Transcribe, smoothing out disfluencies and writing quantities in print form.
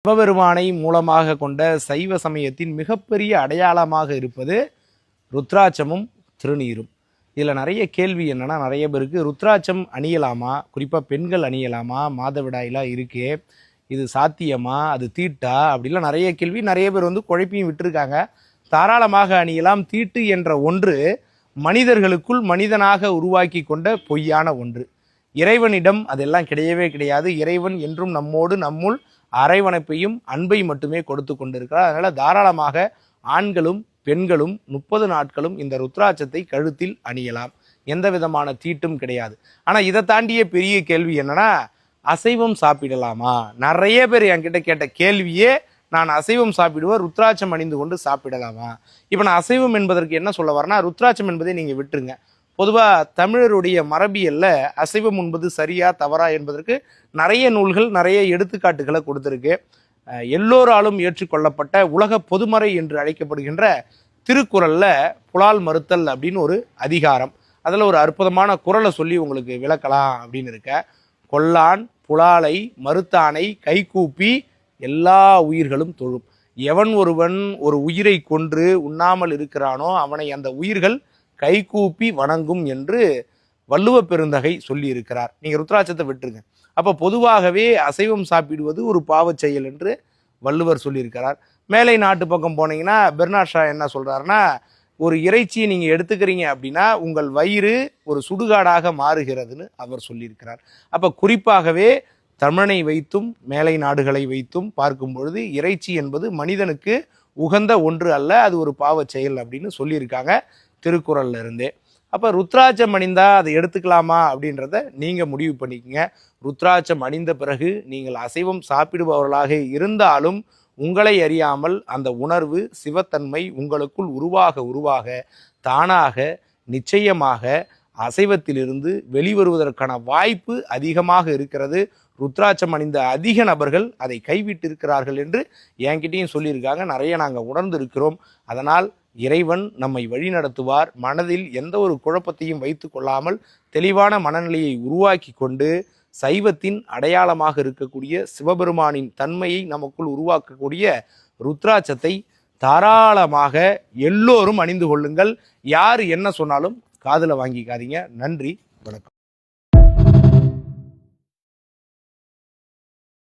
சிவபெருமானை மூலமாக கொண்ட சைவ சமயத்தின் மிகப்பெரிய அடையாளமாக இருப்பது ருத்ராட்சமும் திருநீரும். இதில் நிறைய கேள்வி என்னன்னா, நிறைய பேருக்கு ருத்ராட்சம் அணியலாமா, குறிப்பாக பெண்கள் அணியலாமா, மாதவிடாயெல்லாம் இருக்கே, இது சாத்தியமா, அது தீட்டா, அப்படிலாம் நிறைய கேள்வி. நிறைய பேர் குழப்பியும் விட்டுருக்காங்க. தாராளமாக அணியலாம். தீட்டு என்ற ஒன்று மனிதர்களுக்குள் மனிதனாக உருவாக்கி கொண்ட பொய்யான ஒன்று. இறைவனிடம் அதெல்லாம் கிடையவே கிடையாது. இறைவன் என்றும் நம்மோடு நம்முள் அரவணைப்பையும் அன்பை மட்டுமே கொடுத்து கொண்டிருக்கிறார். அதனால தாராளமாக ஆண்களும் பெண்களும் 30 நாட்களும் இந்த ருத்ராட்சத்தை கழுத்தில் அணியலாம். எந்த விதமான தீட்டும் கிடையாது. ஆனா இதை தாண்டிய பெரிய கேள்வி என்னன்னா, அசைவம் சாப்பிடலாமா? நிறைய பேர் என்கிட்ட கேட்ட கேள்வியே, நான் அசைவம் சாப்பிடுவேன், ருத்ராட்சம் அணிந்து கொண்டு சாப்பிடலாமா? இப்போ நான் அசைவம் என்பதற்கு என்ன சொல்ல வரேன்னா, ருத்ராட்சம் என்பதை நீங்க விட்டுருங்க. பொதுவாக தமிழருடைய மரபியல்ல அசைவம் என்பது சரியா தவறா என்பதற்கு நிறைய நூல்கள், நிறைய எடுத்துக்காட்டுகளை கொடுத்துருக்கு. எல்லோராலும் ஏற்றுக்கொள்ளப்பட்ட உலக பொதுமறை என்று அழைக்கப்படுகின்ற திருக்குறள்ல புலால் மறுத்தல் அப்படின்னு ஒரு அதிகாரம், அதில் ஒரு அற்புதமான குறளை சொல்லி உங்களுக்கு விளக்கலாம் அப்படின்னு இருக்க. கொல்லான் புலாலை மறுத்தானை கைகூப்பி எல்லா உயிர்களும் தொழும். எவன் ஒருவன் ஒரு உயிரை கொன்று உண்ணாமல் இருக்கிறானோ அவனை அந்த உயிர்கள் கைகூப்பி வணங்கும் என்று வள்ளுவ பெருந்தகை சொல்லி இருக்கிறார். நீங்க ருத்ராட்சத்தை விட்டுருங்க. அப்ப பொதுவாகவே அசைவம் சாப்பிடுவது ஒரு பாவச் செயல் என்று வள்ளுவர் சொல்லியிருக்கிறார். மேலை நாட்டு பக்கம் போனீங்கன்னா பெர்னாட் ஷா என்ன சொல்றாருன்னா, ஒரு இறைச்சியை நீங்க எடுத்துக்கிறீங்க அப்படின்னா உங்கள் வயிறு ஒரு சுடுகாடாக மாறுகிறதுன்னு அவர் சொல்லியிருக்கிறார். அப்ப குறிப்பாகவே தமிழனை வைத்தும் மேலை நாடுகளை வைத்தும் பார்க்கும் பொழுது இறைச்சி என்பது மனிதனுக்கு உகந்த ஒன்று அல்ல, அது ஒரு பாவச் செயல் அப்படின்னு சொல்லியிருக்காங்க திருக்குறள்ல இருந்தே. அப்ப ருத்ராட்சம் அணிந்தா அதை எடுத்துக்கலாமா அப்படின்றத நீங்க முடிவு பண்ணிக்கங்க. ருத்ராட்சம் அணிந்த பிறகு நீங்கள் அசைவம் சாப்பிடுபவர்களாக இருந்தாலும் உங்களை அறியாமல் அந்த உணர்வு சிவத்தன்மை உங்களுக்குள் உருவாக தானாக நிச்சயமாக அசைவத்திலிருந்து வெளிவருவதற்கான வாய்ப்பு அதிகமாக இருக்கிறது. ருத்ராட்சம் அணிந்த அதிக நபர்கள் அதை கைவிட்டிருக்கிறார்கள் என்று என்கிட்டையும் சொல்லியிருக்காங்க. நிறைய நாங்கள் உணர்ந்து இருக்கிறோம். அதனால் இறைவன் நம்மை வழி நடத்துவார். மனதில் எந்த ஒரு குழப்பத்தையும் வைத்து கொள்ளாமல் தெளிவான மனநிலையை உருவாக்கி கொண்டு சைவத்தின் அடையாளமாக இருக்கக்கூடிய சிவபெருமானின் தன்மையை நமக்குள் உருவாக்கக்கூடிய ருத்ராட்சத்தை தாராளமாக எல்லோரும் அணிந்து கொள்ளுங்கள். யார் என்ன சொன்னாலும் காதுல வாங்கிக்காதீங்க. நன்றி, வணக்கம்.